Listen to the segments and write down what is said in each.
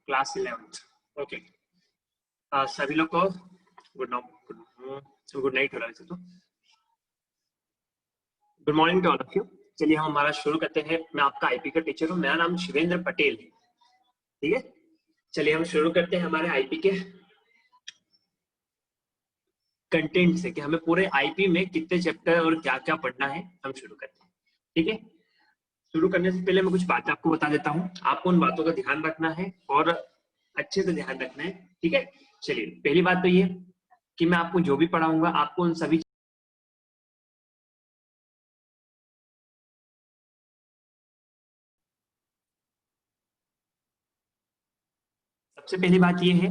Class 11th। Okay, सभी लोग को गुड नाइट हो रहा है। तो good morning to all of you. चलिए हम हमारा शुरू करते हैं। मैं आपका आईपी का टीचर हूँ, मेरा नाम शिवेंद्र पटेल। ठीक है, चलिए हम शुरू करते हैं हमारे आईपी के कंटेंट से कि हमें पूरे आईपी में कितने चैप्टर और क्या क्या पढ़ना है, हम शुरू करते हैं। ठीक है, शुरू करने से पहले मैं कुछ बातें आपको बता देता हूँ। आपको उन बातों का ध्यान रखना है और अच्छे से ध्यान रखना है। ठीक है, चलिए पहली बात तो ये कि मैं आपको जो भी पढ़ाऊंगा आपको उन सभी सबसे पहली बात ये है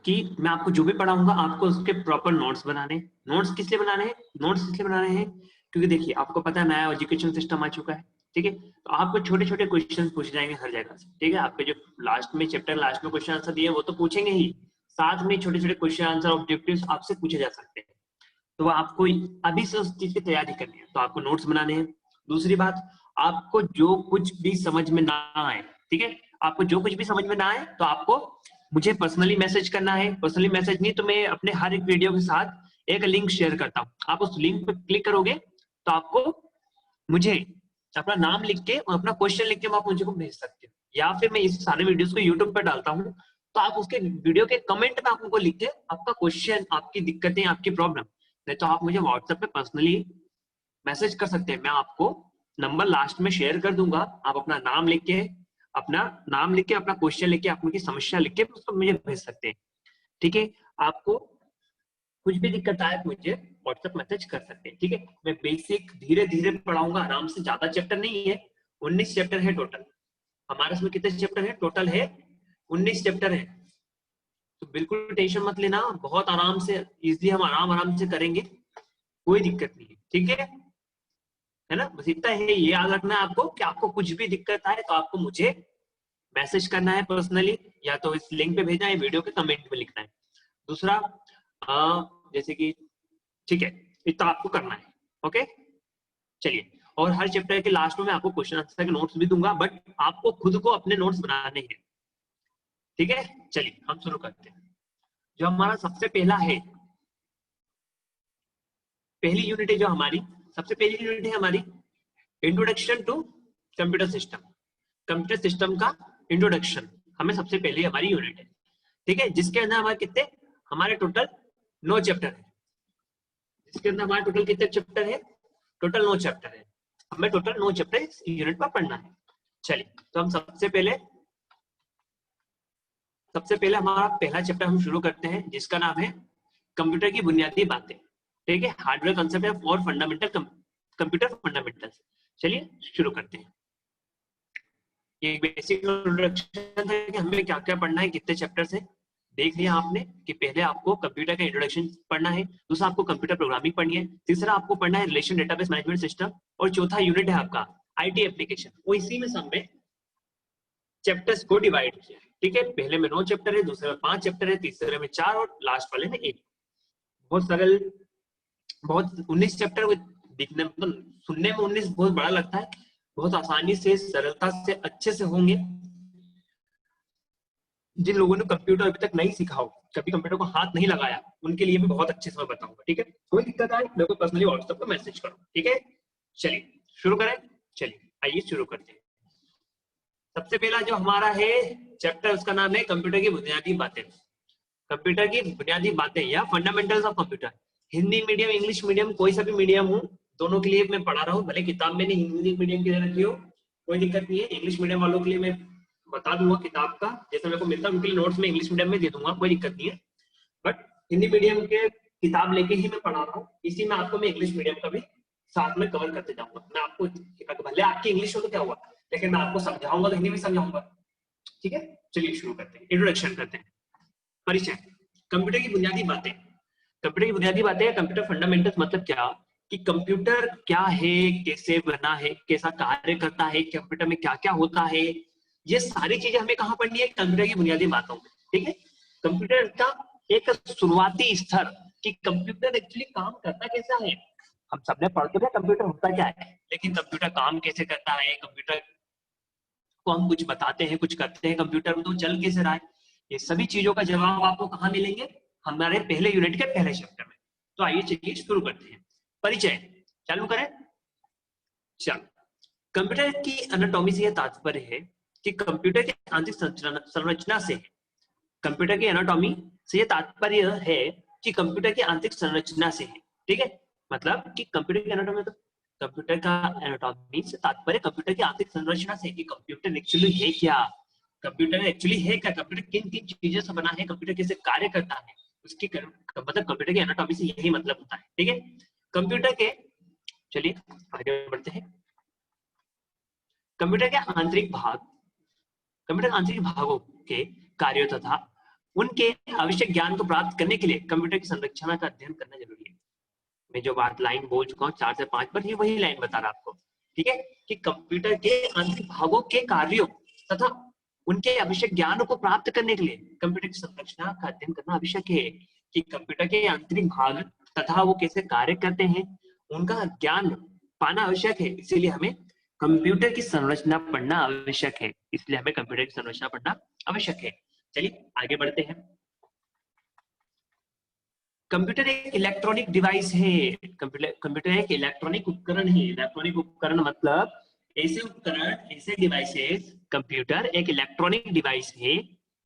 कि मैं आपको जो भी पढ़ाऊंगा आपको उसके प्रॉपर नोट्स बनाने। नोट्स किस लिए बनाने हैं? नोट्स इसलिए बनाने हैं क्योंकि देखिए आपको पता है नया एजुकेशन सिस्टम आ चुका है। ठीक है, तो आपको छोटे छोटे क्वेश्चन पूछ जाएंगे हर जगह से। ठीक है, आपके जो लास्ट में चैप्टर लास्ट में क्वेश्चन आंसर दिए वो तो पूछेंगे ही, साथ में छोटे छोटे क्वेश्चन आंसर ऑब्जेक्टिव्स आपसे पूछे जा सकते हैं। तो आपको अभी से उस चीज की तैयारी करनी है, तो आपको नोट्स बनाने हैं। दूसरी बात, आपको जो कुछ भी समझ में ना आए, ठीक है, आपको जो कुछ भी समझ में ना आए तो आपको मुझे पर्सनली मैसेज करना है। पर्सनली मैसेज नहीं तो मैं अपने हर एक वीडियो के साथ एक लिंक शेयर करता हूँ। आप उस लिंक पे क्लिक करोगे तो आपको मुझे अपना नाम लिख के और अपना क्वेश्चन लिख के आप मुझे को भेज सकते हो, या फिर मैं इस सारे वीडियोस को यूट्यूब पर डालता हूँ तो आप उसके वीडियो के कमेंट में आपको लिख के आपका क्वेश्चन, आपकी दिक्कतें, आपकी प्रॉब्लम, नहीं तो आप मुझे व्हाट्सएप पे पर्सनली मैसेज कर सकते हैं। मैं आपको नंबर लास्ट में शेयर कर दूंगा। आप अपना नाम लिख के अपना क्वेश्चन लिख के अपनी समस्या लिख के उसको मुझे भेज सकते हैं। ठीक है, आपको कुछ भी दिक्कत आए तो मुझे व्हाट्सएप मैसेज कर सकते हैं। ठीक है, मैं बेसिक धीरे धीरे पढ़ाऊंगा आराम से, ज्यादा चैप्टर नहीं है, 19 चैप्टर है टोटल हमारे। इसमें कितने चैप्टर है? टोटल है 19 चैप्टर है। तो बिल्कुल टेंशन मत लेना, बहुत आराम से इजीली हम आराम से करेंगे, कोई दिक्कत नहीं है। ठीक है ना, बस इतना है, ये याद रखना है आपको कि आपको कुछ भी दिक्कत आए तो आपको मुझे मैसेज करना है पर्सनली, या तो इस लिंक पे भेजना है, वीडियो के कमेंट में लिखना है। दूसरा जैसे कि ठीक है, इतना आपको करना है। ओके, चलिए, और हर चैप्टर के लास्ट में मैं आपको क्वेश्चन आंसर के नोट्स भी दूंगा, बट आपको खुद को अपने नोट्स बनाने हैं। ठीक है, चलिए हम शुरू करते हैं। जो हमारा सबसे पहला है, पहली यूनिट है जो हमारी सबसे पहली यूनिट है हमारी introduction to computer system. Computer system का इंट्रोडक्शन हमें सबसे पहले हमारी यूनिट है। ठीक है, जिसके अंदर हमारे कितने, हमारे टोटल 9 चैप्टर है। इसके अंदर हमारे टोटल कितने चैप्टर है? टोटल 9 चैप्टर है। हमें टोटल 9 चैप्टर इस यूनिट पर पढ़ना है। चलिए, तो हम सबसे पहले हमारा पहला चैप्टर हम शुरू करते हैं जिसका नाम है कंप्यूटर की बुनियादी बातें। ठीक है, हार्डवेयर कंसेप्ट और फंडामेंटल कंप्यूटर फंडामेंटल्स। चलिए शुरू करते हैं। ये बेसिक इंट्रोडक्शन है कि हमें क्या क्या पढ़ना है, कितने चैप्टर से देख लिया आपने कि पहले आपको कंप्यूटर का इंट्रोडक्शन पढ़ना है, दूसरा आपको कंप्यूटर प्रोग्रामिंग पढ़नी है, तीसरा आपको पढ़ना है रिलेशन डेटाबेस मैनेजमेंट सिस्टम, और चौथा यूनिट है आपका आईटी एप्लीकेशन। वो इसी में सब में चैप्टर्स को डिवाइड किया है। ठीक है, पहले में 9 चैप्टर है, दूसरे में 5 चैप्टर है, तीसरे में 4 और लास्ट वाले में 1। बहुत सरल, बहुत 19 चैप्टर दिखने में, मतलब सुनने में 19 बहुत बड़ा लगता है, बहुत आसानी से सरलता से अच्छे से होंगे। जिन लोगों ने कंप्यूटर अभी तक नहीं सीखा हो, कभी कंप्यूटर को हाथ नहीं लगाया, उनके लिए भी बहुत अच्छे से मैं बताऊंगा। ठीक है, कोई दिक्कत आए मेरे को पर्सनली व्हाट्सएप पर मैसेज करो। ठीक है, चलिए शुरू करें। चलिए आइए शुरू करते हैं। सबसे पहला जो हमारा है चैप्टर, उसका नाम है कंप्यूटर की बुनियादी बातें। कंप्यूटर की बुनियादी बातें या fundamentals of computer. Hindi medium, English medium, कोई सा भी मीडियम हो, दोनों के लिए मैं पढ़ा रहा हूँ। भले किताब मैंने हिंदी मीडियम की रखी हो, कोई दिक्कत नहीं है। इंग्लिश मीडियम वालों के लिए मैं बता दूंगा किताब का, जैसे मेरे को मिलता है उनके लिए नोट्स में इंग्लिश मीडियम में दे दूंगा, कोई दिक्कत नहीं है। बट हिंदी मीडियम के किताब लेके ही मैं पढ़ा रहा हूँ, इसी में आपको मैं इंग्लिश मीडियम का भी साथ में कवर करते जाऊंगा। मैं आपको भले आपकी इंग्लिश हो तो क्या हुआ, लेकिन मैं आपको समझाऊंगा तो हिंदी में समझाऊंगा। ठीक है, चलिए शुरू करते हैं, इंट्रोडक्शन करते हैं। परिचय, कंप्यूटर की बुनियादी बातें। कंप्यूटर की बुनियादी बातें, कंप्यूटर फंडामेंटल्स मतलब क्या कि कंप्यूटर क्या है, कैसे बना है, कैसा कार्य करता है, कंप्यूटर में क्या क्या होता है, ये सारी चीजें हमें कहाँ पढ़नी है? कंप्यूटर की बुनियादी बातों में। ठीक है, कंप्यूटर का एक शुरुआती स्तर कि कंप्यूटर एक्चुअली काम करता कैसा है। हम सबने पढ़ तो क्या कंप्यूटर होता क्या है, लेकिन कंप्यूटर काम कैसे करता है, कंप्यूटर को हम कुछ बताते हैं, कुछ करते हैं कंप्यूटर में, तो चल कैसे रहा है, ये सभी चीजों का जवाब आपको कहाँ मिलेंगे, हमारे पहले यूनिट के पहले चैप्टर में। तो आइए चलिए शुरू करते हैं। परिचय चालू करें। चलो, कंप्यूटर की एनाटॉमी से यह तात्पर्य है कि कंप्यूटर की आंतरिक संरचना से, कंप्यूटर की एनाटॉमी से यह तात्पर्य है कि कंप्यूटर की आंतरिक संरचना से है। ठीक है, मतलब कि कंप्यूटर की एनाटॉमी, तो कंप्यूटर का एनाटॉमी से तात्पर्य कंप्यूटर की आंतरिक संरचना से, कि कंप्यूटर एक्चुअली है क्या, कंप्यूटर एक्चुअली है क्या, कंप्यूटर किन किन चीजों से बना है, कंप्यूटर कैसे कार्य करता है, उसकी मतलब कंप्यूटर की एनाटॉमी से यही मतलब होता है। ठीक है, कंप्यूटर के, चलिए आगे बढ़ते हैं। कंप्यूटर के आंतरिक भाग, कंप्यूटर के आंतरिक भागों के कार्यों तथा उनके आवश्यक ज्ञान को प्राप्त करने के लिए कंप्यूटर की संरचना का अध्ययन करना जरूरी है। मैं जो बात लाइन बोल चुका हूँ 4 से 5 पर, ही वही लाइन बता रहा आपको। ठीक है, कि कंप्यूटर के आंतरिक भागों के कार्यों तथा उनके आवश्यक ज्ञान को प्राप्त करने के लिए कंप्यूटर की संरचना का अध्ययन करना आवश्यक है। कि कंप्यूटर के आंतरिक भाग तथा वो कैसे कार्य करते हैं, उनका ज्ञान पाना आवश्यक है। इसीलिए हमें कंप्यूटर की संरचना पढ़ना आवश्यक है, इसलिए हमें कंप्यूटर की संरचना पढ़ना आवश्यक है। चलिए आगे बढ़ते हैं। कंप्यूटर एक इलेक्ट्रॉनिक डिवाइस है, कंप्यूटर एक इलेक्ट्रॉनिक उपकरण है। इलेक्ट्रॉनिक उपकरण मतलब ऐसे उपकरण, ऐसे डिवाइसेस, कंप्यूटर एक इलेक्ट्रॉनिक डिवाइस है,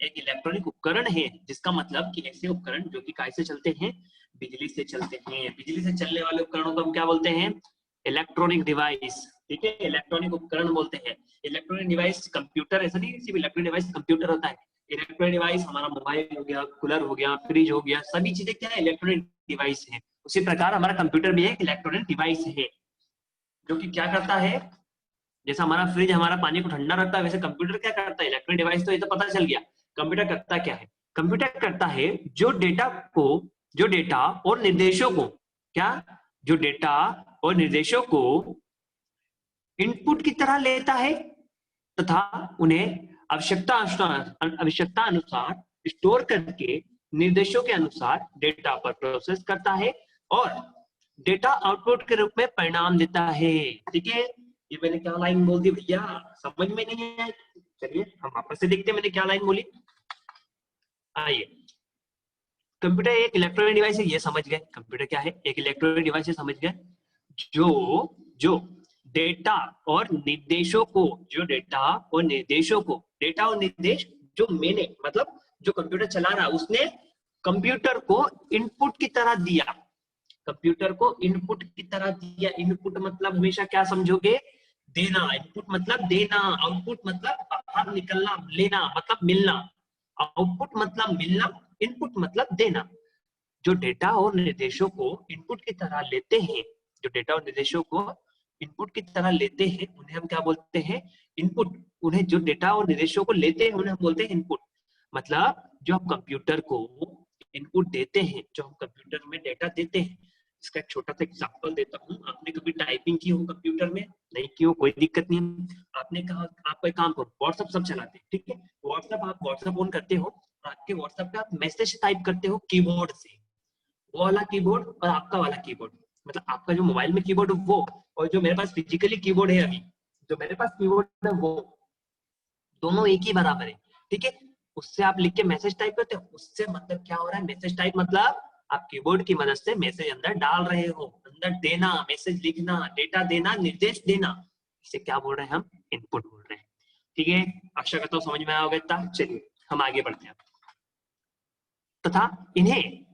एक इलेक्ट्रॉनिक उपकरण है, जिसका मतलब कि ऐसे उपकरण जो कि कैसे चलते हैं, बिजली से चलते हैं। बिजली से चलने वाले उपकरणों को हम क्या बोलते हैं, इलेक्ट्रॉनिक डिवाइस। ठीक है, इलेक्ट्रॉनिक उपकरण बोलते हैं। इलेक्ट्रॉनिक डिवाइस कंप्यूटर ऐसा नहीं, सिर्फ इलेक्ट्रॉनिक डिवाइस कंप्यूटर होता है। इलेक्ट्रॉनिक डिवाइस हमारा मोबाइल हो गया, कूलर हो गया, फ्रिज हो गया, सभी चीजें क्या है, इलेक्ट्रॉनिक डिवाइस है। उसी प्रकार हमारा कंप्यूटर भी एक इलेक्ट्रॉनिक डिवाइस है, जो कि क्या करता है, जैसा हमारा फ्रिज हमारा पानी को ठंडा रखता है, वैसे कंप्यूटर क्या करता है, इलेक्ट्रॉनिक डिवाइस। तो ये तो पता चल गया कंप्यूटर करता क्या है। कंप्यूटर करता है जो डेटा और निर्देशों को, क्या, जो डेटा और निर्देशों को इनपुट की तरह लेता है तथा उन्हें आवश्यकता अनुसार स्टोर करके निर्देशों के अनुसार डेटा पर प्रोसेस करता है और डेटा आउटपुट के रूप में परिणाम देता है। ठीक है, ये मैंने क्या लाइन बोल दी भैया, समझ में नहीं है। चलिए हम वापस से देखते हैं मैंने क्या लाइन बोली। आइए, कंप्यूटर एक इलेक्ट्रॉनिक डिवाइस है, ये समझ गए। कंप्यूटर क्या है, एक इलेक्ट्रॉनिक डिवाइस है, समझ गए। जो डेटा और निर्देशों को, डेटा और निर्देश जो मैंने, मतलब जो कंप्यूटर चला रहा उसने कंप्यूटर को इनपुट की तरह दिया, कंप्यूटर को इनपुट की तरह दिया। इनपुट मतलब हमेशा क्या समझोगे, देना। इनपुट मतलब देना, आउटपुट मतलब बाहर निकलना, लेना मतलब मिलना। आउटपुट मतलब मिलना, इनपुट मतलब देना। जो डेटा और निर्देशों को इनपुट की तरह लेते हैं, जो डेटा और निर्देशों को इनपुट की तरह लेते हैं, उन्हें हम क्या बोलते हैं, इनपुट। उन्हें जो डेटा और निर्देशों को लेते हैं उन्हें हम बोलते हैं इनपुट। मतलब जो हम कंप्यूटर को इनपुट देते हैं, जो हम कंप्यूटर में डेटा देते हैं, इसका एक छोटा सा एग्जांपल देता हूँ। आपने कभी टाइपिंग की हो कंप्यूटर में, नहीं की हो कोई दिक्कत नहीं। आपने कहा आप एक काम करो, व्हाट्सएप सब चलाते हैं, ठीक है, व्हाट्सएप आप व्हाट्सएप ऑन करते हो, आपके व्हाट्सएप पे आप मैसेज टाइप करते हो कीबोर्ड से, वो वाला कीबोर्ड और आपका वाला कीबोर्ड, मतलब आपका जो मोबाइल में कीबोर्ड वो, और जो मेरे पास फिजिकली कीबोर्ड है अभी, जो मेरे पास कीबोर्ड है वो, दोनों एक ही बराबर है। ठीक है, उससे आप लिख के मैसेज टाइप करते हो, उससे मतलब क्या हो रहा है, मैसेज टाइप मतलब आप कीबोर्ड की मदद से मैसेज अंदर डाल रहे हो, अंदर देना, मैसेज लिखना, डेटा देना, निर्देश देना, इसे क्या बोल रहे हैं हम, इनपुट बोल रहे हैं। ठीक है, आशा करता हूँ समझ में आया होगा। चलिए हम आगे बढ़ते हैं। तथा इन्हें,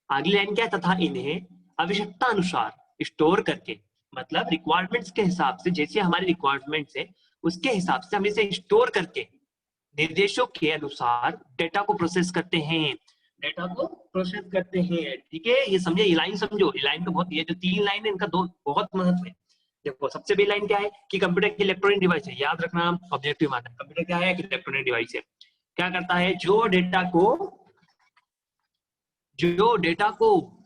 अगली लाइन क्या है, तथा इन्हें आवश्यकता अनुसार स्टोर करके, मतलब रिक्वायरमेंट्स के हिसाब से, जैसे हमारी रिक्वायरमेंट्स है उसके हिसाब से हम इसे स्टोर करके निर्देशों के अनुसार डेटा को प्रोसेस करते हैं, डेटा को प्रोसेस करते हैं। ठीक है, ये समझे, ये लाइन समझो, ये लाइन का बहुत, ये जो 3 लाइन है इनका बहुत महत्व है। देखो सबसे पहली लाइन क्या है कि कंप्यूटर की इलेक्ट्रॉनिक डिवाइस है, याद रखना, ऑब्जेक्टिव मानना, कंप्यूटर क्या है, इलेक्ट्रॉनिक डिवाइस है। क्या करता है, जो डेटा को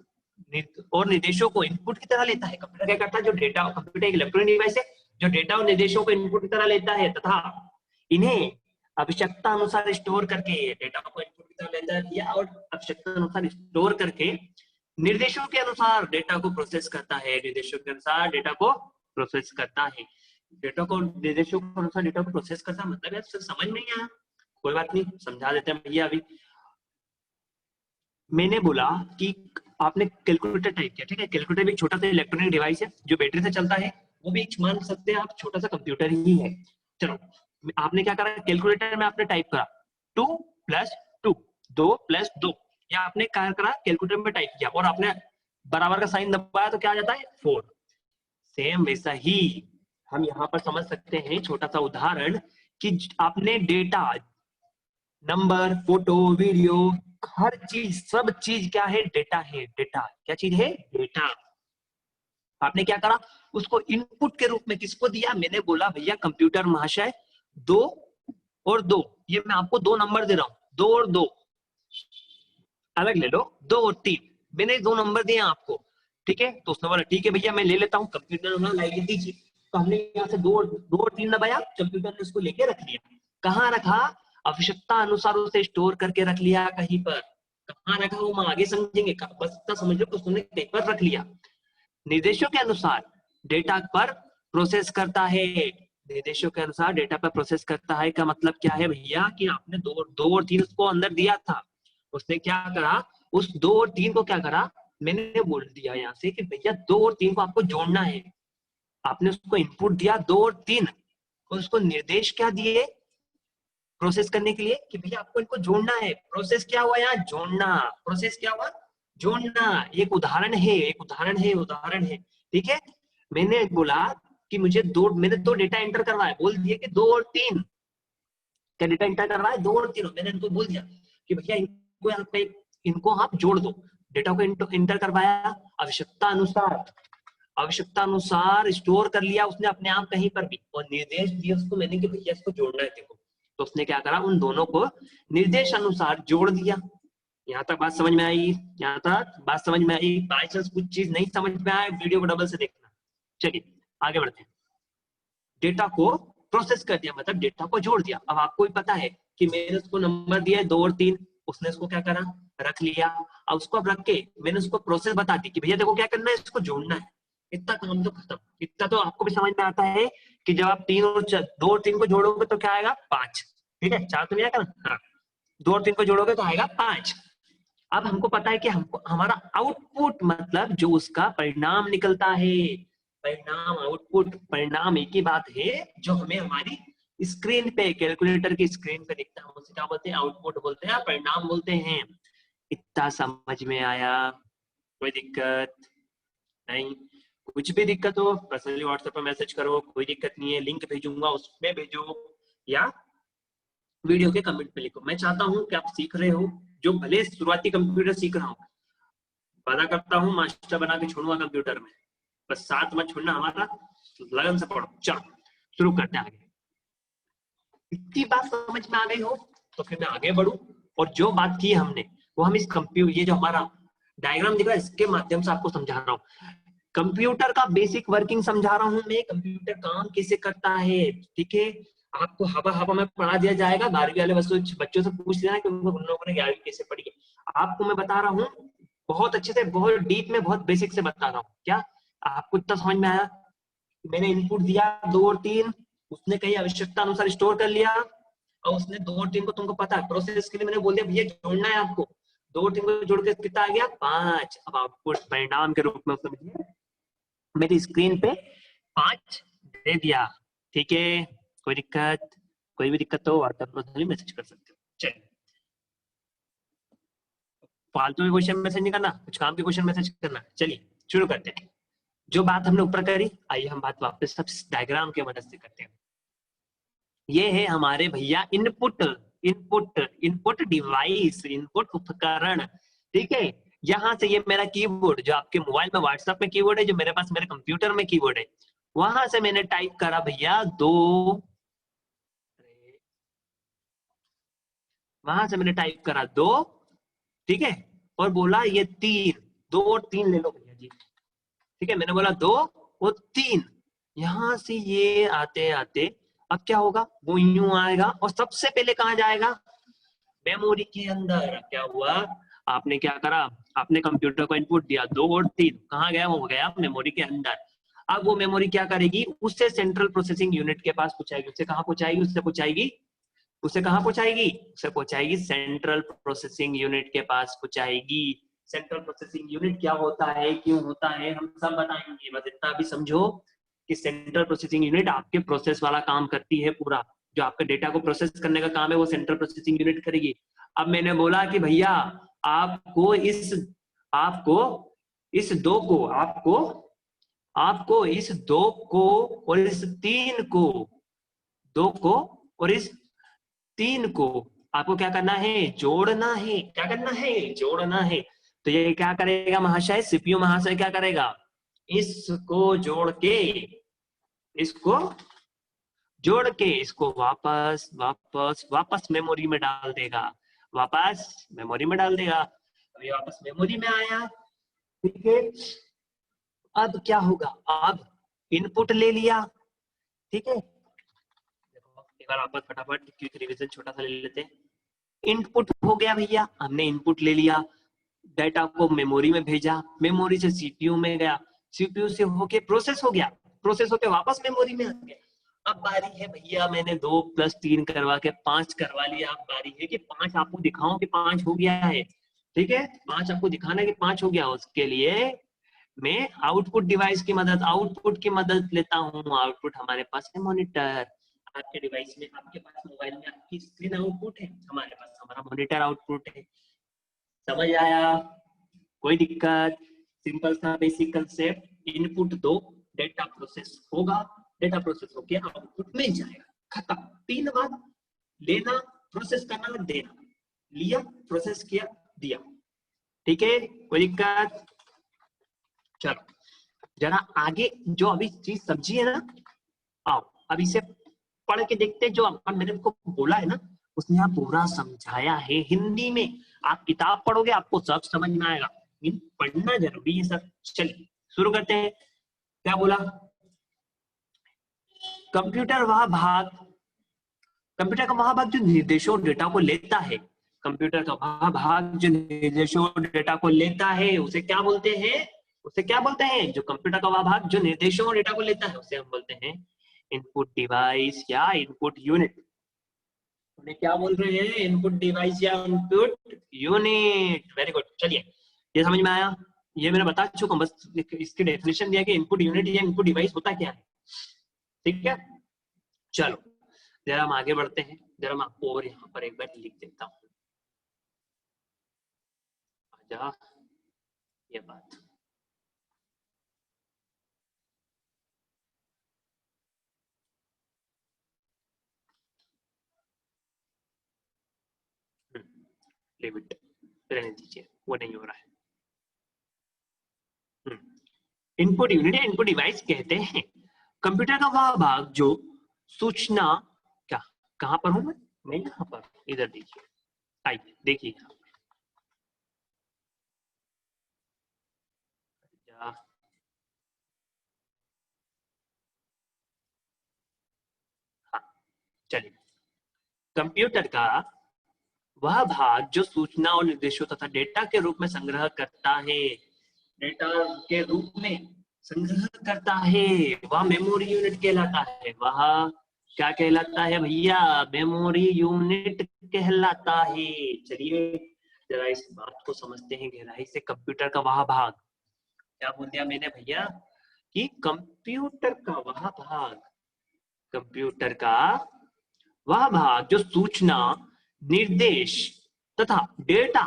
और निर्देशों को इनपुट की तरह लेता है। कंप्यूटर क्या करता है, जो डेटा, कंप्यूटर एक इलेक्ट्रॉनिक डिवाइस है जो डेटा और निर्देशों को इनपुट की तरह लेता है तथा इन्हें आवश्यकता अनुसार स्टोर करके, डेटा को इनपुट की तरह लेता है या और आवश्यकता अनुसार स्टोर करके निर्देशों के अनुसार डेटा को प्रोसेस करता है, निर्देशों के अनुसार डेटा को प्रोसेस करता है। डेटा को निर्देशों के अनुसार डेटा को प्रोसेस करता, मतलब यार सर समझ नहीं आया, कोई बात नहीं समझा देते हैं भैया। अभी मैंने बोला कि आपने कैलकुलेटर टाइप किया, ठीक है, कैलकुलेटर भी एक छोटा सा इलेक्ट्रॉनिक डिवाइस है जो बैटरी से चलता है, वो भी एक मान सकते हैं आप छोटा सा कंप्यूटर ही है। चलो आपने क्या करा, कैलकुलेटर में आपने टाइप करा 2 + 2, 2 + 2, या आपने क्या करा कैलकुलेटर में टाइप किया और आपने बराबर का साइन दबाया तो क्या आ जाता है 4। सेम वैसा ही हम यहाँ पर समझ सकते हैं, छोटा सा उदाहरण कि आपने डेटा, नंबर, फोटो, वीडियो, हर चीज, सब चीज क्या है, डेटा है। डेटा क्या चीज है, डेटा। आपने क्या करा, उसको इनपुट के रूप में किसको दिया, मैंने बोला भैया कंप्यूटर महाशय 2 और 2, ये मैं आपको 2 नंबर दे रहा हूं, 2 और 2 अलग ले लो, 2 और 3, मैंने 2 नंबर दिए आपको, ठीक है। तो उसने बोला ठीक है भैया मैं ले लेता हूँ, कंप्यूटर ने लाइक दीजिए। तो हमने यहाँ से 2 और 3 दबाया, कंप्यूटर ने उसको लेके रख लिया। कहाँ रखा, आवश्यकता अनुसार उसे स्टोर करके रख लिया कहीं पर। कहाँ रखा वो हम आगे समझेंगे, बस इतना समझ लो कि उसने कहीं पर रख लिया। निर्देशों के अनुसार डेटा पर प्रोसेस करता है, निर्देशों के अनुसार डेटा पर प्रोसेस करता है का मतलब क्या है भैया कि आपने 2 और 3 उसको अंदर दिया था, उसने क्या करा, उस 2 और 3 को क्या करा, मैंने बोल दिया यहाँ से कि भैया 2 और 3 को आपको जोड़ना है। आपने उसको इनपुट दिया 2 और 3, और उसको निर्देश क्या दिए प्रोसेस करने के लिए कि भैया आपको इनको जोड़ना है। प्रोसेस क्या हुआ यहाँ, जोड़ना। प्रोसेस क्या हुआ, जोड़ना। एक उदाहरण है, एक उदाहरण है, उदाहरण है, ठीक है। मैंने बोला कि मुझे मैंने 2 डेटा एंटर करवाया, बोल दिए कि 2 और 3, क्या डेटा एंटर करवाया 2 और 3, मैंने इनको बोल दिया कि भैया इनको यहाँ पे इनको आप जोड़ दो। डेटा को एंटर करवाया, आवश्यकता अनुसार, आवश्यकता अनुसार स्टोर कर लिया उसने अपने आप कहीं पर भी, और निर्देश दिए उसको मैंने कि भैया इसको जोड़ना है देखो। तो उसने क्या करा, उन दोनों को निर्देश अनुसार जोड़ दिया। यहाँ तक बात समझ में आई, यहाँ तक बात समझ में आई। बाई चांस कुछ चीज नहीं समझ में आए, वीडियो को डबल से देखना। चलिए आगे बढ़ते हैं। डेटा को प्रोसेस कर दिया, मतलब डेटा को जोड़ दिया। अब आपको भी पता है कि मैंने उसको नंबर दिया 2 और 3, उसने इसको क्या करा, रख लिया। अब उसको अब रख के मैंने उसको प्रोसेस बता दी कि भैया देखो क्या करना है, इसको जोड़ना है। इतना काम तो खत्म। इतना तो आपको भी समझ में आता है कि जब आप 2 और 3 को जोड़ोगे तो क्या आएगा 5, ठीक है। 4 तो नहीं आएगा ना, हाँ। 2 और 3 को जोड़ोगे तो आएगा 5। अब हमको पता है कि हमको हमारा आउटपुट मतलब जो उसका परिणाम निकलता है, परिणाम, आउटपुट, परिणाम एक ही बात है, जो हमें हमारी स्क्रीन पे, कैलकुलेटर की स्क्रीन पे दिखता है, उसे क्या बोलते हैं, आउटपुट बोलते हैं, परिणाम बोलते हैं। इतना समझ में आया, कोई दिक्कत नहीं। कुछ भी दिक्कत हो पर्सनली व्हाट्सएप पर मैसेज करो, कोई दिक्कत नहीं है। लिंक भेजूंगा उसमें भेजो, या वीडियो के कमेंट पे लिखो। मैं चाहता हूं कि आप सीख रहे हो, जो भले शुरुआती कंप्यूटर सीख रहा हूं, वादा करता हूं मास्टर बना के छोड़ूंगा कंप्यूटर में, बस साथ में छोड़ना हमारा, लगन से पढ़ो। चलो शुरू करते हैं आगे। इतनी बात समझ में आ गई हो तो फिर मैं आगे बढ़ू, और जो बात की हमने वो हम इस कंप्यूटर, ये जो हमारा डायग्राम दिख रहा है इसके माध्यम से आपको समझा रहा हूँ। कंप्यूटर का बेसिक वर्किंग समझा रहा हूँ मैं, कंप्यूटर काम कैसे करता है, ठीक है। आपको हवा हवा में पढ़ा दिया जाएगा, 12वीं वाले बच्चों से पूछ लेना कि उन लोगों ने 11वीं कैसे पढ़ी है। आपको मैं बता रहा हूँ बहुत अच्छे से, बहुत डीप में, बहुत बेसिक से बता रहा हूँ। क्या आपको इतना समझ में आया? मैंने इनपुट दिया 2 और 3, उसने कहीं आवश्यकता अनुसार स्टोर कर लिया, और उसने 2 और 3 को, तुमको पता है प्रोसेस के लिए मैंने बोल दिया भैया जोड़ना है आपको, 2 और 3 को जोड़ के कितना आ गया 5। अब आउटपुट परिणाम के रूप में समझिए मेरी स्क्रीन पे 5 दे दिया, ठीक है। कोई दिक्कत, कोई भी दिक्कत हो व्हाट्सएप पर मैसेज कर सकते हो। चलिए फालतू के क्वेश्चन मैसेज नहीं करना, कुछ काम के क्वेश्चन मैसेज करना। चलिए शुरू करते हैं। जो बात हमने ऊपर करी, आइए हम बात वापस सब डायग्राम के मदद से करते हैं। ये है हमारे भैया input, input, input device, input उपकरण, ठीक है। यहाँ से ये मेरा कीबोर्ड, जो आपके मोबाइल में व्हाट्सएप में कीबोर्ड है, जो मेरे पास मेरे कंप्यूटर में कीबोर्ड है, वहां से मैंने टाइप करा भैया 2, वहां से मैंने टाइप करा 2, ठीक है, और बोला ये 3, 2 और 3 ले लो भैया जी, ठीक है। मैंने बोला 2 और 3, यहां से ये आते आते अब क्या होगा, वो यूं आएगा और सबसे पहले कहाँ जाएगा, मेमोरी के अंदर। क्या हुआ, आपने क्या करा, आपने कंप्यूटर को इनपुट दिया 2 और 3, कहाँ गया, वो गया मेमोरी के अंदर। अब वो मेमोरी क्या करेगी, उससे सेंट्रल प्रोसेसिंग यूनिट के पास पहुंचाएगी। उससे कहाँ पहुंचाएगी, उससे कहाँ पहुंचाएगी, उसे पहुंचाएगी सेंट्रल प्रोसेसिंग यूनिट के पास पहुंचाएगी। सेंट्रल प्रोसेसिंग यूनिट क्या होता है, क्यों होता है, हम सब बताएंगे। बस इतना भी समझो कि सेंट्रल प्रोसेसिंग यूनिट आपके प्रोसेस वाला काम करती है पूरा। जो आपके डेटा को प्रोसेस करने का काम है वो सेंट्रल प्रोसेसिंग यूनिट करेगी। अब मैंने बोला कि भैया आपको इस दो को आपको इस दो को और इस तीन को, दो को और इस तीन को आपको क्या करना है, जोड़ना है। क्या करना है, जोड़ना है। तो ये क्या करेगा महाशय, सीपीयू महाशय क्या करेगा, इसको जोड़ के, इसको जोड़ के इसको वापस वापस वापस मेमोरी में डाल देगा, वापस मेमोरी में डाल देगा। अभी वापस मेमोरी में आया, ठीक है। अब क्या होगा, अब इनपुट ले लिया, ठीक है। देखो एक बार वापस फटाफट क्विक रिवीजन छोटा सा ले लेते हैं। इनपुट हो गया भैया, हमने इनपुट ले लिया, डाटा को मेमोरी में भेजा, मेमोरी से सीपीयू में गया, सीपीयू से होके प्रोसेस हो गया, प्रोसेस होके वापस मेमोरी में आ गया। अब बारी है भैया, मैंने 2 + 3 करवा के 5 करवा लिया। अब बारी है कि 5 आपको दिखाऊं कि 5 हो गया है, ठीक है। 5 आपको दिखाना है कि 5 हो गया। उसके लिए मैं आउटपुट डिवाइस की मदद, आउटपुट की मदद लेता हूँ। आउटपुट हमारे पास है मॉनिटर, आपके डिवाइस में, आपके पास मोबाइल में आपकी स्क्रीन आउटपुट है, हमारे पास हमारा मॉनिटर आउटपुट है। समझ आया, कोई दिक्कत, सिंपल सा बेसिक कंसेप्ट। इनपुट दो, डेटा प्रोसेस होगा, डेटा प्रोसेस होके आउटपुट मिल जाएगा, खत्म। 3 बात, लेना, प्रोसेस करना, देना, लिया, प्रोसेस किया, दिया, ठीक है, कोई दिक्कत। चलो जरा आगे जो अभी चीज समझी है ना, आओ अब इसे पढ़ के देखते हैं। जो मैंने को बोला है ना, उसने आप पूरा समझाया है हिंदी में। आप किताब पढ़ोगे आपको सब समझ में आएगा, पढ़ना जरूरी है सर। चलिए शुरू करते हैं। क्या बोला, कंप्यूटर वह भाग, कंप्यूटर का वह भाग जो निर्देशों और डेटा को लेता है, कंप्यूटर का वह भाग जो निर्देशों और डेटा को लेता है, उसे क्या बोलते हैं, उसे क्या बोलते हैं, जो कंप्यूटर का वह भाग जो निर्देशों और डेटा को लेता है उसे हम बोलते हैं इनपुट डिवाइस या इनपुट यूनिट। उन्हें क्या बोल रहे हैं, इनपुट डिवाइस या इनपुट यूनिट। Very good. चलिए ये समझ में आया, ये मैंने बता चुका हूं, बस इसकी डेफिनेशन दिया कि इनपुट यूनिट या इनपुट डिवाइस होता क्या है, ठीक है। चलो जरा हम आगे बढ़ते हैं, जरा मैं आपको और यहाँ पर एक बार लिख देता हूँ। आजा ये बात, लिमिट रहने दीजिए, वो नहीं हो रहा है। इनपुट यूनिट या इनपुट डिवाइस कहते हैं कंप्यूटर का वह भाग जो सूचना, क्या कहां पर हूं मैं यहाँ पर, इधर देखिए, आइए देखिए, हाँ चलिए, कंप्यूटर का वह भाग जो सूचना और निर्देशों तथा डेटा के रूप में संग्रह करता है, डेटा के रूप में संग्रह करता है, वह मेमोरी यूनिट कहलाता है। वह क्या कहलाता है भैया, मेमोरी यूनिट कहलाता है। चलिए जरा इस बात को समझते हैं गहराई से। कंप्यूटर का वह भाग, क्या बोल दिया मैंने भैया, कि कंप्यूटर का वह भाग, कंप्यूटर का वह भाग जो सूचना, निर्देश तथा डेटा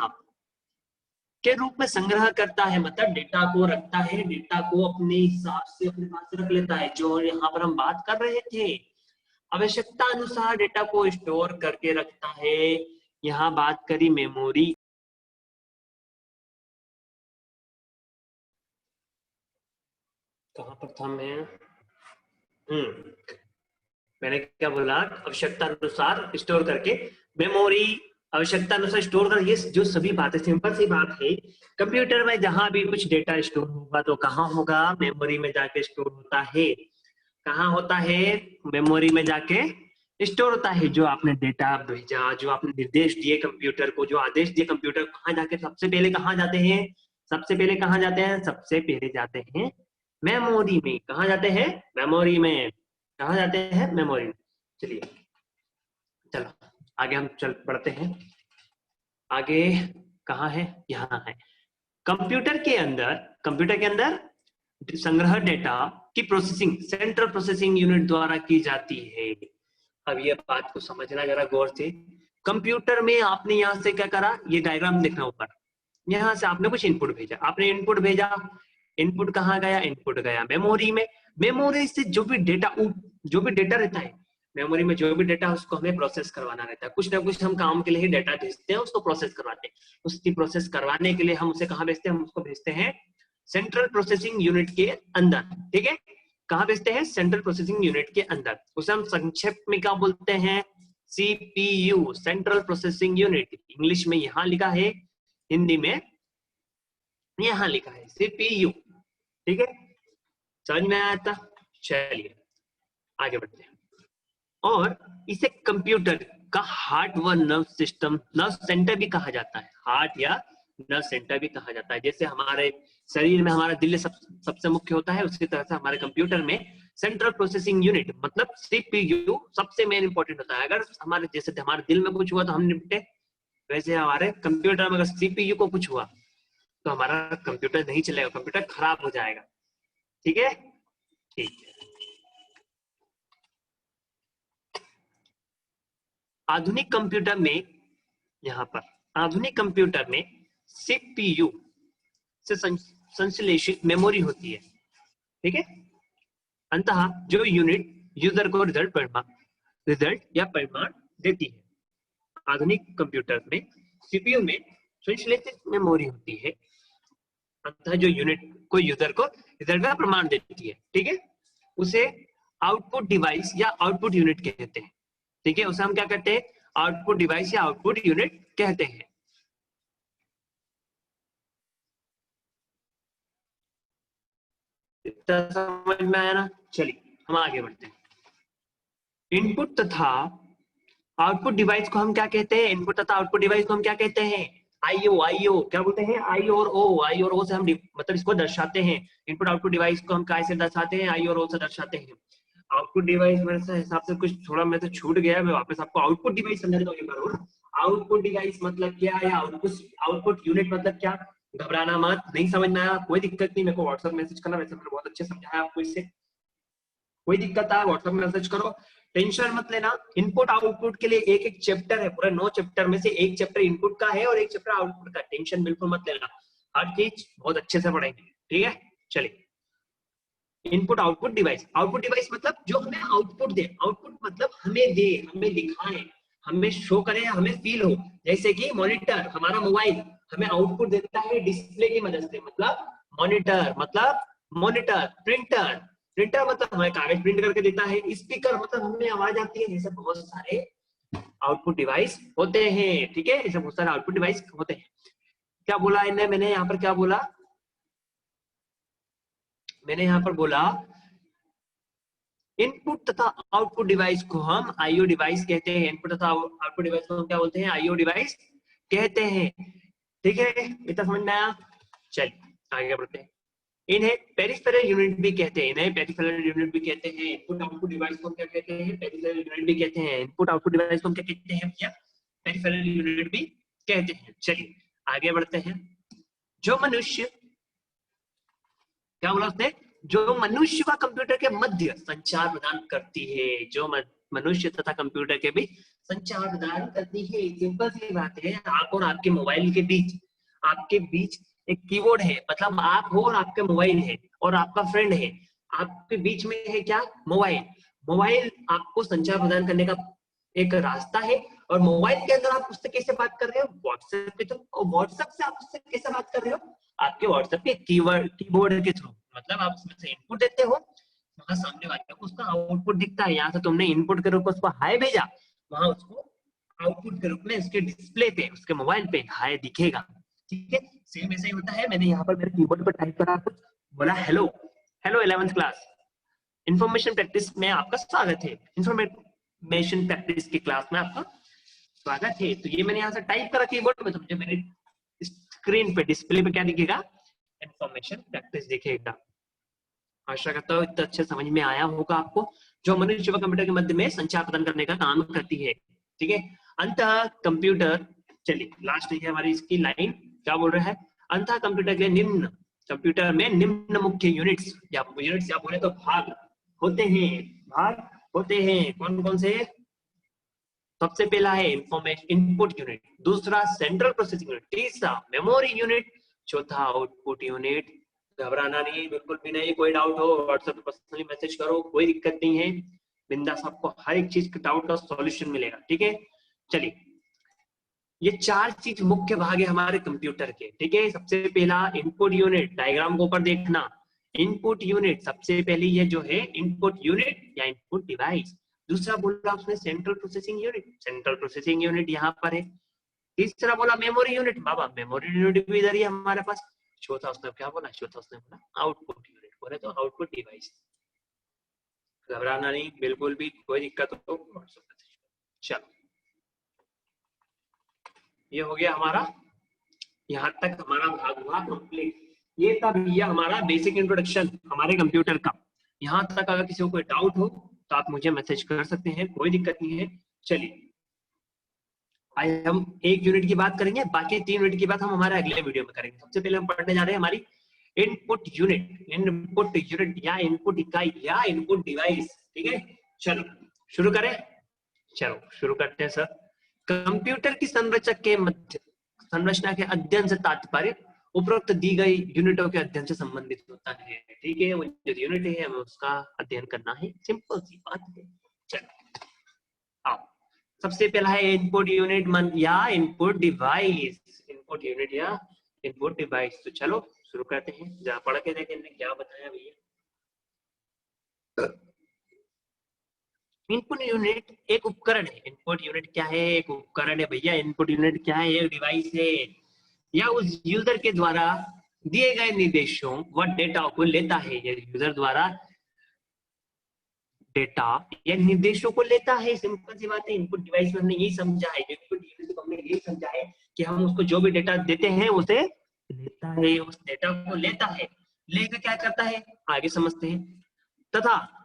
के रूप में संग्रह करता है, मतलब डेटा को रखता है, डेटा को अपने हिसाब से अपने पास रख लेता है। जो यहाँ पर हम बात कर रहे थे, आवश्यकता अनुसार डेटा को स्टोर करके रखता है। यहाँ बात करी मेमोरी, कहाँ पर था मैं, मैंने क्या बोला, आवश्यकता अनुसार स्टोर करके, मेमोरी आवश्यकता अनुसार स्टोर कर, ये जो सभी बातें सिंपल सी बात है। कंप्यूटर में जहां भी कुछ डेटा स्टोर होगा तो कहाँ होगा, मेमोरी में जाके स्टोर होता है। कहाँ होता है, मेमोरी में जाके स्टोर होता है। जो आपने डेटा भेजा, जो आपने निर्देश दिए कंप्यूटर को, जो आदेश दिए कंप्यूटर, कहाँ जाके सबसे पहले कहाँ जाते हैं, सबसे पहले कहाँ जाते हैं, सबसे पहले जाते हैं मेमोरी में। कहा जाते हैं? मेमोरी में। कहा जाते हैं? मेमोरी में। चलिए चलो आगे हम चल पढ़ते हैं। आगे कहाँ है? यहाँ है। कंप्यूटर के अंदर संग्रह डेटा की प्रोसेसिंग सेंट्रल प्रोसेसिंग यूनिट द्वारा की जाती है। अब ये बात को समझना जरा गौर से। कंप्यूटर में आपने यहाँ से क्या करा, ये डायग्राम देखना ऊपर, यहाँ से आपने कुछ इनपुट भेजा, आपने इनपुट भेजा, इनपुट कहाँ गया? इनपुट गया मेमोरी में। मेमोरी से जो भी डेटा रहता है, मेमोरी में जो भी डेटा उसको हमें प्रोसेस करवाना रहता है। कुछ ना कुछ हम काम के लिए ही डेटा भेजते हैं, उसको प्रोसेस करवाते हैं। उसकी प्रोसेस करवाने के लिए हम उसे कहाँ भेजते हैं? हम उसको भेजते हैं सेंट्रल प्रोसेसिंग यूनिट के अंदर। ठीक है, कहाँ भेजते हैं? सेंट्रल प्रोसेसिंग यूनिट के अंदर। उसे हम संक्षेप में क्या बोलते हैं? CPU, central processing unit. English में यहाँ लिखा है, हिंदी में यहाँ लिखा है सीपीयू। ठीक है, समझ में आया था? चलिए आगे बढ़ते हैं। और इसे कंप्यूटर का हार्ट व नर्व सिस्टम, नर्व सेंटर भी कहा जाता है। हार्ट या नर्व सेंटर भी कहा जाता है। जैसे हमारे शरीर में हमारा दिल सबसे मुख्य होता है, उसी तरह से हमारे कंप्यूटर में सेंट्रल प्रोसेसिंग यूनिट मतलब सीपीयू सबसे मेन इंपॉर्टेंट होता है। अगर हमारे जैसे हमारे दिल में कुछ हुआ तो हम निपटे, वैसे हमारे कंप्यूटर में अगर सीपीयू को कुछ हुआ तो हमारा कंप्यूटर नहीं चलेगा, कंप्यूटर खराब हो जाएगा। ठीक है, ठीक है। आधुनिक कंप्यूटर में, यहाँ पर आधुनिक कंप्यूटर में सीपीयू से संश्लेषित मेमोरी होती है। ठीक है, अंततः जो यूनिट यूजर को रिजल्ट या परिणाम देती है। आधुनिक कंप्यूटर में सीपीयू में संश्लेषित मेमोरी होती है, अंततः जो यूनिट को यूजर को रिजल्ट का प्रमाण देती है। ठीक है, उसे आउटपुट डिवाइस या आउटपुट यूनिट कहते हैं। ठीक है, उसे हम क्या कहते हैं? आउटपुट डिवाइस या आउटपुट यूनिट कहते हैं। इतना समझ में आया ना? चलिए हम आगे बढ़ते हैं। इनपुट तथा आउटपुट डिवाइस को हम क्या कहते हैं? इनपुट तथा आउटपुट डिवाइस को हम क्या कहते हैं? आईओ क्या बोलते हैं? आई और ओ से हम मतलब इसको दर्शाते हैं। इनपुट आउटपुट डिवाइस को हम कैसे दर्शाते हैं? आई और ओ से दर्शाते हैं। आउटपुट डिवाइस मेरे हिसाब से कुछ थोड़ा मेरे से छूट गया, मैं वापस आपको आउटपुट डिवाइस समझा देता हूँ। आउटपुट डिवाइस मतलब क्या है? आउटपुट यूनिट मतलब क्या? घबराना मत, नहीं समझ में आया कोई दिक्कत नहीं, मेरे को व्हाट्सएप मैसेज करना, वैसे मैंने बहुत अच्छे समझाया आपको। इससे कोई दिक्कत आया व्हाट्सएप में मैसेज करो, टेंशन मत लेना। इनपुट आउटपुट के लिए एक एक चैप्टर है, पूरा 9 चैप्टर में से एक चैप्टर इनपुट का है और एक चैप्टर आउटपुट का। टेंशन बिल्कुल मत लेना, हर चीज बहुत अच्छे से पढ़ेंगे। ठीक है, चलिए। इनपुट आउटपुट डिवाइस मतलब जो हमें आउटपुट दे। आउटपुट मतलब हमें दे, हमें दिखाए, हमें शो करे, हमें फील हो। जैसे कि मॉनिटर, हमारा मोबाइल हमें आउटपुट देता है डिस्प्ले की मदद से, मतलब मॉनिटर। प्रिंटर मतलब हमें कागज प्रिंट करके देता है। स्पीकर मतलब हमें आवाज आती है। जैसे बहुत सारे आउटपुट डिवाइस होते हैं। ठीक है, ऐसे बहुत सारे आउटपुट डिवाइस होते हैं। क्या बोला इन्हें? मैंने यहाँ पर क्या बोला? मैंने यहाँ पर बोला इनपुट तथा आउटपुट डिवाइस को हम आईओ डिवाइस कहते हैं। इनपुट तथा आउटपुट डिवाइस को हम क्या बोलते हैं? आईओ डिवाइस कहते हैं। ठीक है, इतना समझ में आया? चलिए आगे बढ़ते हैं। इन्हें पेरिफेरल यूनिट भी कहते हैं। इनपुट आउटपुट डिवाइस को हम क्या कहते हैं? पेरिफेरल यूनिट भी कहते हैं। इनपुट आउटपुट डिवाइस को हम क्या कहते हैं भैया? पेरिफेरल यूनिट भी कहते हैं। चलिए आगे बढ़ते हैं। जो मनुष्य, क्या बोला उसने? जो मनुष्य व कंप्यूटर के मध्य संचार प्रदान करती है। जो मनुष्य तथा कंप्यूटर के बीच संचार प्रदान करती है। सिंपल सी बात है, आप और आपके मोबाइल के बीच, आपके बीच एक कीबोर्ड है, मतलब आप हो और आपका मोबाइल है और आपका फ्रेंड है, आपके बीच में है क्या? मोबाइल आपको संचार प्रदान करने का एक रास्ता है। और मोबाइल के अंदर आप उससे कैसे बात कर रहे हो? व्हाट्सएप के थ्रू। और व्हाट्सएप से आप उससे कैसे बात कर रहे हो? आपके व्हाट्सएप के कीबोर्ड के थ्रू। मतलब आप उसमें से इनपुट देते हो, वहां सामने वाले को उसका आउटपुट दिखता है। यहाँ से तुमने इनपुट के रूप में उसको हाई भेजा, वहां उसको आउटपुट के रूप में उसके डिस्प्ले पे, उसके मोबाइल पे हाई दिखेगा। ठीक है, सेम ऐसा ही होता है। मैंने यहाँ पर मेरे कीबोर्ड पर टाइप करा, बोला hello 11th class. Information practice में आपका स्वागत है। इंफॉर्मेशन प्रैक्टिस की क्लास में आपका स्वागत है। तो ये मैंने यहाँ से टाइप करा कीबोर्ड में, तो मुझे मेरे स्क्रीन पे, डिस्प्ले पे क्या दिखेगा? इंफॉर्मेशन प्रैक्टिस दिखेगा। आशा करता हूँ इतना अच्छे समझ में आया होगा आपको, जो मनुष्य व कंप्यूटर के मध्य में संचार प्रदान करने का काम करती है। ठीक है, अंततः कंप्यूटर, चलिए लास्ट है हमारी इसकी लाइन, क्या बोल रहा है, अंततः कंप्यूटर के निम्न, कंप्यूटर में निम्न मुख्य यूनिट्स या बोले तो भाग होते हैं। भाग होते हैं कौन कौन से? सबसे पहला है इंफॉर्मेशन इनपुट यूनिट, दूसरा सेंट्रल प्रोसेसिंग यूनिट, तीसरा मेमोरी यूनिट, चौथा आउटपुट यूनिट। घबराना नहीं, बिल्कुल भी नहीं, कोई डाउट हो व्हाट्सएप पे पर्सनली मैसेज करो, कोई दिक्कत नहीं है, बिंदास आपको हर एक चीज के डाउट का सॉल्यूशन मिलेगा। ठीक है, चलिए ये चार चीज मुख्य भाग है हमारे कंप्यूटर के। ठीक है, सबसे पहला इनपुट यूनिट, डायग्राम को ऊपर देखना, इनपुट यूनिट सबसे पहले ये जो है इनपुट यूनिट या इनपुट डिवाइस। दूसरा बोला उसने central processing unit, central processing unit यहाँ पर है। तीसरा बोला मेमोरी यूनिट, बाबा मेमोरी यूनिट भी इधर ही है हमारे पास। चौथा उसने क्या बोला? चौथा उसने बोला आउटपुट यूनिट, बोले तो आउटपुट डिवाइस। घबराना नहीं, बिल्कुल भी कोई दिक्कत हो तो चलो, ये हो गया हमारा, यहाँ तक हमारा भाग हुआ कंप्लीट। ये था भैया हमारा बेसिक इंट्रोडक्शन हमारे कंप्यूटर का। यहाँ तक अगर किसी को कोई डाउट हो तो आप मुझे मैसेज कर सकते हैं, कोई दिक्कत नहीं है। चलिए आज हम एक यूनिट की बात करेंगे, बाकी 3 यूनिट की बात हम हमारे अगले वीडियो में करेंगे। सबसे पहले हम पढ़ने जा रहे हैं हमारी इनपुट यूनिट, इनपुट यूनिट या इनपुट इकाई या इनपुट डिवाइस। ठीक है, चलो शुरू करें। चलो शुरू करते हैं सर। कंप्यूटर की संरचना के अध्ययन से तात्पर्य उपरोक्त दी गई यूनिटों के अध्ययन से संबंधित होता है। ठीक है, वो जो यूनिट है हमें उसका अध्ययन करना है, सिंपल सी बात है। चलो आओ, सबसे पहला है इनपुट यूनिट या इनपुट डिवाइस, इनपुट यूनिट या इनपुट डिवाइस। तो चलो शुरू करते हैं, जरा पढ़ के देखें क्या बताया भैया। इनपुट यूनिट एक उपकरण है। इनपुट यूनिट क्या है? एक उपकरण है भैया। इनपुट यूनिट क्या है? एक डिवाइस है, या उस यूजर के द्वारा दिए गए निर्देशों व डेटा को लेता है। ये यूजर द्वारा डेटा या निर्देशों को लेता है, सिंपल सी बात है। इनपुट डिवाइस में हमने यही समझा है, इनपुट डिवाइस को हमने यही समझा है कि हम उसको जो भी डेटा देते हैं उसे लेता है, उस डेटा को लेता है, लेकर क्या करता है आगे समझते हैं, तथा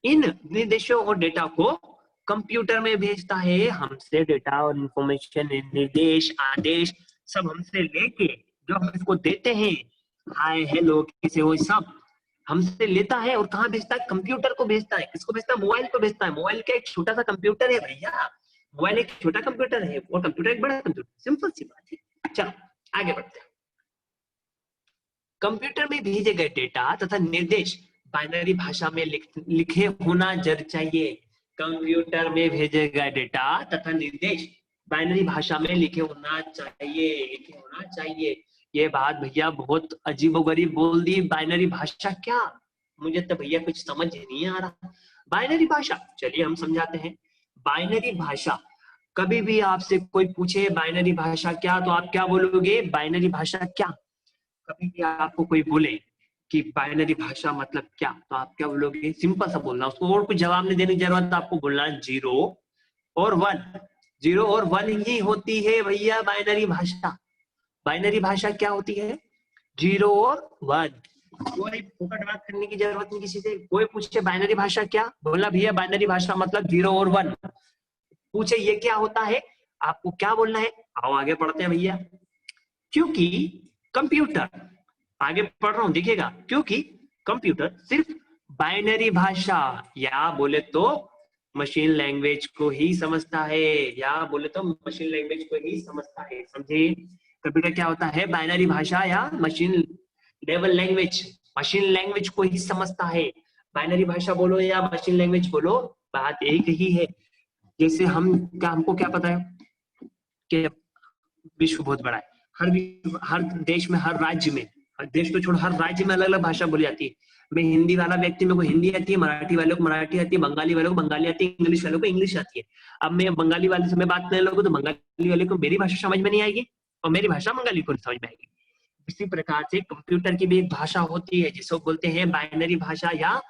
इन निर्देशों और डेटा को कंप्यूटर में भेजता है। हमसे डेटा और इंफॉर्मेशन, निर्देश, आदेश सब हमसे लेके जो हम इसको देते हैं, हाय हेलो किसे हो, सब हमसे लेता है और कहाँ भेजता है? कंप्यूटर को भेजता है। किसको भेजता है? मोबाइल को भेजता है। मोबाइल क्या एक छोटा सा कंप्यूटर है भैया, मोबाइल एक छोटा कंप्यूटर है और कंप्यूटर एक बड़ा कंप्यूटर, सिंपल सी बात है। चलो आगे बढ़ते हैं। कंप्यूटर में भेजे गए डेटा तथा निर्देश बाइनरी भाषा में लिखे होना जरूर चाहिए। कंप्यूटर में भेजे गए डेटा तथा निर्देश बाइनरी भाषा में लिखे होना चाहिए, लिखे होना चाहिए। ये बात भैया बहुत अजीबोगरीब बोल दी। बाइनरी भाषा क्या? मुझे तो भैया कुछ समझ नहीं आ रहा। बाइनरी भाषा चलिए हम समझाते हैं। बाइनरी भाषा, कभी भी आपसे कोई पूछे बाइनरी भाषा क्या, तो आप क्या बोलोगे? बाइनरी भाषा क्या? कभी भी आपको कोई बोले कि बाइनरी भाषा मतलब क्या, तो आप क्या बोलोगे? सिंपल सा बोलना उसको, और कुछ जवाब नहीं देने की जरूरत। आपको बोलना 0 और 1, 0 और 1 ही होती है भैया बाइनरी भाषा। बाइनरी भाषा क्या होती है? 0 और 1। कोई फुकट बात करने की जरूरत नहीं किसी से। कोई पूछे बाइनरी भाषा क्या, बोलना भैया बाइनरी भाषा मतलब 0 और 1। पूछे ये क्या होता है, आपको क्या बोलना है? आओ आगे पढ़ते हैं भैया। क्योंकि कंप्यूटर, आगे पढ़ रहा हूं देखिएगा, क्योंकि कंप्यूटर सिर्फ बाइनरी भाषा या बोले तो मशीन लैंग्वेज को ही समझता है, या बोले तो मशीन लैंग्वेज को ही समझता है। समझे? कंप्यूटर क्या होता है? बाइनरी भाषा या machine level language, machine language को ही समझता है। बाइनरी भाषा बोलो या मशीन लैंग्वेज बोलो, बात एक ही है। जैसे हमको क्या पता है कि विश्व बहुत बड़ा है, हर देश में, हर राज्य में, देश तो छोड़ हर राज्य में अलग अलग भाषा बोली जाती है। मैं हिंदी वाला व्यक्ति, मेरे को हिंदी आती है, मराठी वालों को मराठी आती है, बंगाली वालों को बंगाली आती है, इंग्लिश वालों को इंग्लिश आती है। अब मैं बंगाली वाले से मैं बात करने लगूं तो बंगाली वाले को मेरी भाषा समझ में नहीं आएगी और मेरी भाषा बंगाली को नहीं समझ में आएगी। इसी प्रकार से कंप्यूटर की भी एक भाषा होती है जिसको बोलते हैं बाइनरी भाषा, या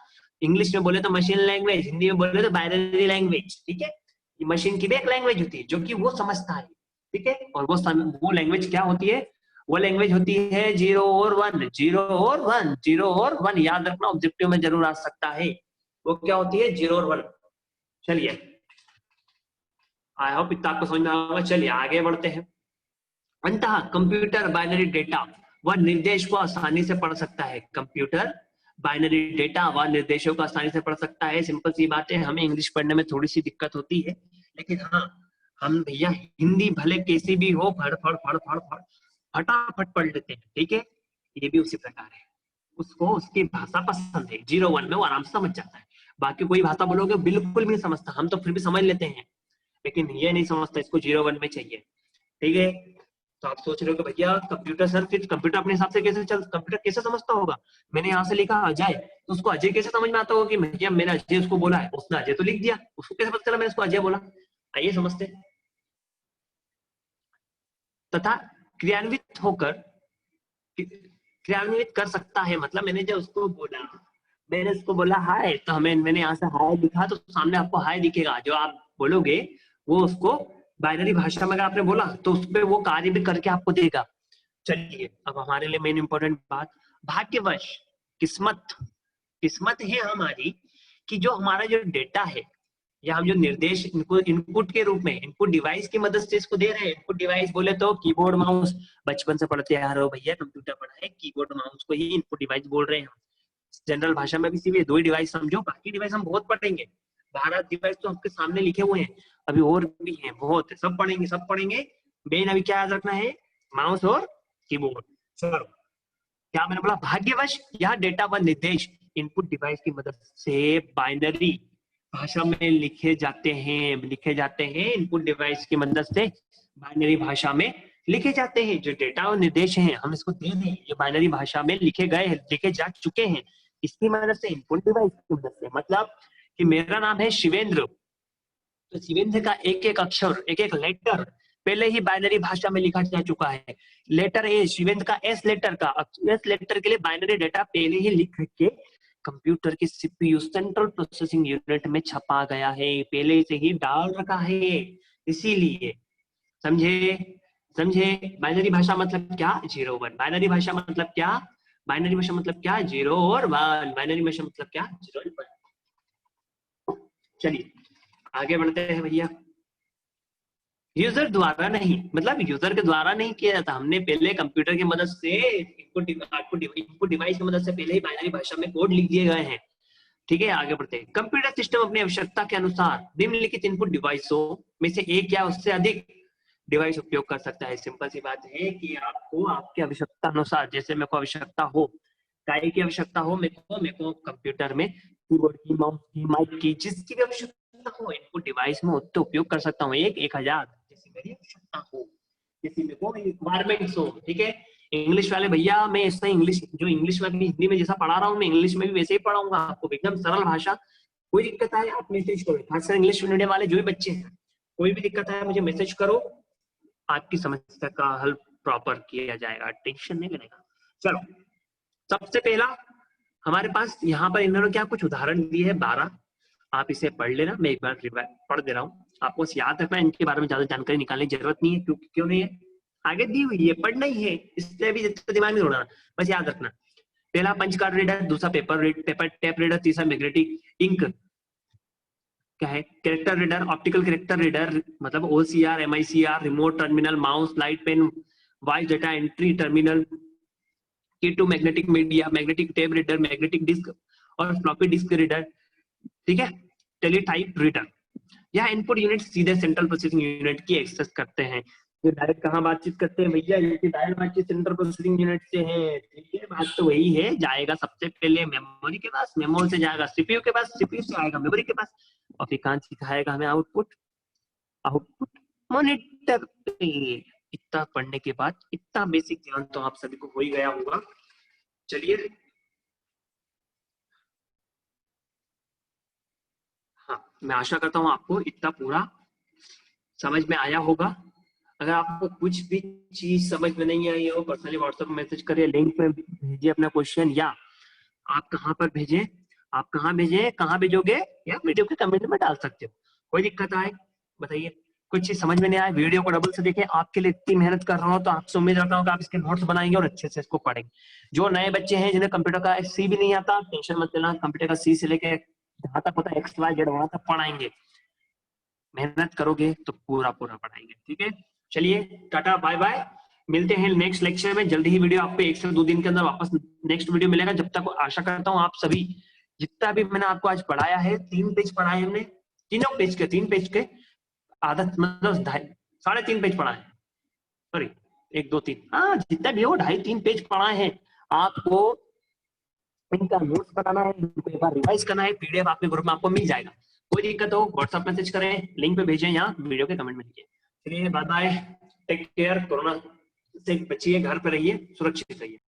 इंग्लिश में बोले तो मशीन लैंग्वेज, हिंदी में बोले तो बाइनरी लैंग्वेज। ठीक है, मशीन की भी एक लैंग्वेज होती है जो कि वो समझता है। ठीक है, और वो लैंग्वेज क्या होती है? वो लैंग्वेज होती है 0 और 1, 0 और 1, 0 और 1, याद रखना ऑब्जेक्टिव में जरूर आ सकता है। वो क्या होती है 0 और 1। चलिए आई होप इतना आपको समझ में आएगा। चलिए आगे बढ़ते हैं। अंततः कंप्यूटर बाइनरी डेटा व निर्देश को आसानी से पढ़ सकता है। कंप्यूटर बाइनरी डेटा व निर्देशों को आसानी से पढ़ सकता है। सिंपल सी बात है, हमें इंग्लिश पढ़ने में थोड़ी सी दिक्कत होती है, लेकिन हाँ हम भैया हिंदी भले कैसी भी हो फड़ फड़ फड़ फड़ फड़ फटाफट पढ़ लेते हैं। ठीक है, ये भी उसी प्रकार है। उसको उसकी भाषा पसंद है, 0-1 में वो आराम से समझ जाता है। बाकी कोई भाषा बोलोगे बिल्कुल भी नहीं समझता, हम तो फिर भी समझ लेते हैं, लेकिन ये नहीं समझता, इसको 0-1 में चाहिए। ठीक है, तो आप सोच रहे हो कि भैया कंप्यूटर सर, फिर कंप्यूटर अपने हिसाब से कैसे चल, कंप्यूटर कैसे समझता होगा? मैंने यहाँ से लिखा अजय, तो उसको अजय कैसे समझ में आता होगा कि भैया मैंने अजय उसको बोला है, उसने अजय तो लिख दिया, उसको कैसे पता चला मैंने उसको अजय बोला? आइए समझते हैं। तथा क्रियान्वित होकर क्रियान्वित कर सकता है, मतलब मैंने जब उसको बोला, मैंने उसको बोला हाय, तो हमें मैंने यहाँ से हाय लिखा, तो सामने आपको हाय दिखेगा। जो आप बोलोगे वो उसको बाइनरी भाषा में अगर आपने बोला तो उस पर वो कार्य भी करके आपको देगा। चलिए अब हमारे लिए मेन इंपॉर्टेंट बात, भाग्यवश, किस्मत, किस्मत है हमारी कि जो हमारा जो डेटा है या हम जो निर्देश इनको इनपुट के रूप में, इनपुट डिवाइस की मदद से इसको दे रहे हैं। इनपुट डिवाइस बोले तो कीबोर्ड माउस, बचपन से पढ़ते आ रहे हो भैया, कंप्यूटर पढ़ा है, कीबोर्ड माउस को ही इनपुट डिवाइस बोल रहे हैं। जनरल भाषा में भी सिर्फ ये 2 ही डिवाइस समझो, बाकी डिवाइस हम बहुत पढ़ेंगे। 12 डिवाइस तो आपके सामने लिखे हुए हैं, अभी और भी हैं बहुत, सब पढ़ेंगे सब पढ़ेंगे। मेन अभी क्या याद रखना है, माउस और कीबोर्ड। चलो, क्या मैंने बोला, भाग्यवश यह डेटा व निर्देश इनपुट डिवाइस की मदद से बाइनरी भाषा में लिखे जाते हैं इनपुट डिवाइस की मदद से बाइनरी भाषा में लिखे जाते हैं। जो डेटा और निर्देश हैं हम इसको दे दें, ये बाइनरी भाषा में लिखे गए हैं, लिखे जा चुके हैं इसकी मदद से, इनपुट डिवाइस की मदद से। मतलब कि मेरा नाम है शिवेंद्र, तो शिवेंद्र का एक एक अक्षर, एक एक लेटर पहले ही बाइनरी भाषा में लिखा जा चुका है। लेटर ए, शिवेंद्र का एस लेटर का, एस लेटर के लिए बाइनरी डेटा पहले ही लिख के कंप्यूटर के सीपीयू, सेंट्रल प्रोसेसिंग यूनिट में छपा गया है, पहले से ही डाल रखा है। इसीलिए समझे, समझे बाइनरी भाषा मतलब क्या, 0-1। बाइनरी भाषा मतलब क्या, बाइनरी भाषा मतलब क्या, 0 और 1। बाइनरी भाषा मतलब क्या, 0 और 1। चलिए आगे बढ़ते हैं भैया। यूजर द्वारा नहीं, मतलब यूजर के द्वारा नहीं किया जाता, हमने पहले कंप्यूटर की मदद से इनपुट डिवाइस की मदद से पहले ही बाइनरी भाषा में कोड लिख दिए गए हैं। ठीक है, आगे बढ़ते हैं। कंप्यूटर सिस्टम अपनी आवश्यकता के अनुसार निम्नलिखित इनपुट डिवाइसों में से एक या उससे अधिक डिवाइस उपयोग कर सकता है। सिंपल सी बात है कि आपको आपकी आवश्यकता अनुसार, जैसे मेरे को आवश्यकता हो, काय की आवश्यकता हो, मेरे को कंप्यूटर में कीबोर्ड की, माउस की, माइक की, जिसकी भी आवश्यकता हो इनपुट डिवाइस में उतने उपयोग कर सकता हूँ। 1000 जैसी मेरी आवश्यकता हो, जैसी मेरे को रिक्वायरमेंट्स हो। ठीक है, इंग्लिश वाले भैया मैं ऐसा इंग्लिश, जो इंग्लिश में हिंदी में जैसा पढ़ा रहा हूँ मैं इंग्लिश में भी वैसे ही पढ़ाऊंगा आपको, एकदम सरल भाषा। कोई दिक्कत है आप मैसेज करो, खासकर इंग्लिश मीडियम वाले जो भी बच्चे हैं, कोई भी दिक्कत है मुझे मैसेज करो, आपकी समस्या का हल प्रॉपर किया जाएगा, टेंशन नहीं लेने का। चलो, सबसे पहला हमारे पास यहाँ पर इन्होंने क्या कुछ उदाहरण दिए हैं 12, आप इसे पढ़ लेना, मैं एक बार पढ़ दे रहा हूँ, आपको याद रखना, इनके बारे में ज्यादा जानकारी निकालने की जरूरत नहीं है। क्यों नहीं है, आगे दी हुई है, पढ़ना ही है, इसलिए भी दिमाग नहीं उड़ाना, बस याद रखना। पहला पंच कार्ड रीडर, दूसरा पेपर टेप रीडर, तीसरा मैग्नेटिक इंक क्या है, character reader, optical character reader मतलब OCR, MICR, remote terminal, mouse, light pen, voice data entry terminal, key to magnetic media, magnetic tape reader, magnetic disk और floppy disk reader. ठीक है, teletype reader. यह input unit सीधे central processing unit की access करते हैं। ये direct कहाँ बातचीत करते हैं भैया, ये डायरेक्ट बातचीत सेंट्रल प्रोसेसिंग यूनिट से है। ठीक है, बात तो वही है, जाएगा सबसे पहले मेमोरी के पास, मेमोरी से जाएगा सीपीयू के पास, सीपीयू से आएगा मेमोरी के पास, और फिर कहाँ सिखाएगा हमें आउटपुट, आउटपुट मॉनिटर पे। इतना पढ़ने के बाद इतना बेसिक ज्ञान तो आप सभी को हो ही गया होगा। चलिए, हाँ मैं आशा करता हूँ आपको इतना पूरा समझ में आया होगा। अगर आपको कुछ भी चीज समझ में नहीं आई हो, पर्सनली व्हाट्सएप में मैसेज करिए, लिंक में भेजिए अपना क्वेश्चन, या आप कहाँ पर भेजें, आप कहाँ भेजें, कहाँ भेजोगे, या वीडियो के कमेंट में डाल सकते हो। कोई दिक्कत आए बताइए। कुछ चीज समझ में नहीं आया, वीडियो को डबल से देखें। आपके लिए इतनी मेहनत कर रहा हूँ तो आपसे उम्मीद रखता हूँ कि आप इसके नोट्स बनाएंगे और अच्छे से इसको पढ़ेंगे। जो नए बच्चे हैं जिन्हें कंप्यूटर का सी भी नहीं आता, टेंशन मत लेना, कंप्यूटर का सी से लेके जहां तक होता है एक्स वाई जेड वहां तक पढ़ाएंगे। मेहनत करोगे तो पूरा पूरा पढ़ाएंगे, ठीक है। चलिए टाटा बाय बाय, मिलते हैं नेक्स्ट लेक्चर में जल्दी ही। वीडियो आपको 1 से 2 दिन के अंदर वापस नेक्स्ट वीडियो मिलेगा। जब तक आशा करता हूँ आप सभी, जितना भी मैंने आपको आज पढ़ाया है, 3 पेज पढ़ाए हमने, तीनों पेज के 3 पेज के आदत मतलब 3.5 पेज पढ़ा है, सॉरी 1 2 3, हाँ जितना भी हो 2.5-3 पेज पढ़ा है। आपको इनका नोट्स बनाना है, इनको एक बार रिवाइज करना है, पीडीएफ आपके ग्रुप में आपको मिल जाएगा। कोई दिक्कत हो व्हाट्सएप मैसेज करें, लिंक पे भेजें या वीडियो के कमेंट में लिखिए। चलिए bye bye, take care, corona से बचिए, घर पे रहिए, सुरक्षित रहिए।